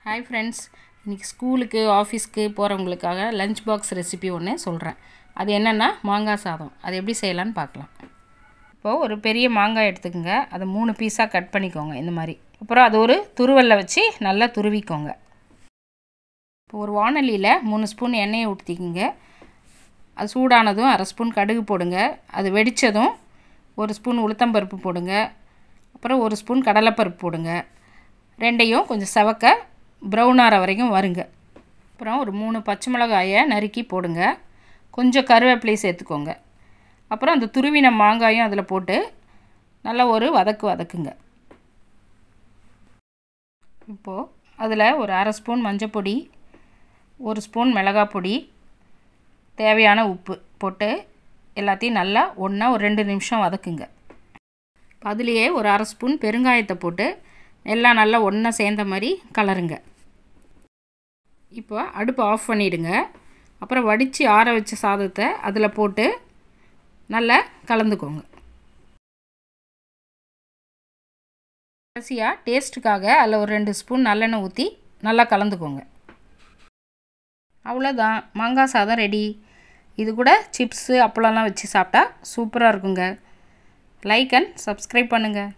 Hi friends, இன்றைக்கி ஸ்கூலுக்கு ஆஃபீஸ்க்கு போகிறவங்களுக்காக லஞ்ச் பாக்ஸ் ரெசிபி ஒன்று சொல்கிறேன். அது என்னென்னா மாங்காய் சாதம். அது எப்படி செய்யலான்னு பார்க்கலாம். இப்போது ஒரு பெரிய மாங்காய் எடுத்துக்கோங்க. அதை 3 பீஸாக கட் பண்ணிக்கோங்க இந்த மாதிரி. அப்புறம் அது ஒரு துருவலில் வச்சு நல்லா துருவிக்கோங்க. இப்போ ஒரு வாணலியில் 3 ஸ்பூன் எண்ணெயை ஊற்றிக்கிங்க. அது சூடானதும் 1/2 ஸ்பூன் கடுகு போடுங்க. அது வெடித்ததும் 1 ஸ்பூன் உளுத்தம்பருப்பு போடுங்க. அப்புறம் 1 ஸ்பூன் கடலைப்பருப்பு போடுங்க. ரெண்டையும் கொஞ்சம் செவக்க ப்ரௌன் ஆகிற வரைக்கும் வருங்க. அப்புறம் ஒரு 3 பச்சை மிளகாயை நறுக்கி போடுங்க. கொஞ்சம் கருவேப்பிலை சேர்த்துக்கோங்க. அப்புறம் அந்த துருவின மாங்காயும் அதில் போட்டு நல்லா ஒரு வதக்குங்க. இப்போது அதில் ஒரு 1/2 ஸ்பூன் மஞ்சப்பொடி, 1 ஸ்பூன் மிளகாய் பொடி, தேவையான உப்பு போட்டு எல்லாத்தையும் நல்லா ஒன்றா ஒரு 2 நிமிஷம் வதக்குங்க. அதுலேயே ஒரு 1/2 ஸ்பூன் பெருங்காயத்தை போட்டு எல்லாம் நல்லா ஒன்றா சேர்ந்த மாதிரி கலருங்க. இப்போ அடுப்பை ஆஃப் பண்ணிவிடுங்க. அப்புறம் வடித்து ஆற வச்ச சாதத்தை அதில் போட்டு நல்லா கலந்துக்கோங்க. கடைசியாக டேஸ்ட்டுக்காக அதில் ஒரு 2 ஸ்பூன் நல்லெண்ணெய் ஊற்றி நல்லா கலந்துக்கோங்க. அவ்வளோதான், மாங்காய் சாதம் ரெடி. இது கூட சிப்ஸு அப்பளம்லாம் வச்சு சாப்பிட்டா சூப்பராக இருக்குங்க. லைக் அண்ட் சப்ஸ்கிரைப் பண்ணுங்கள்.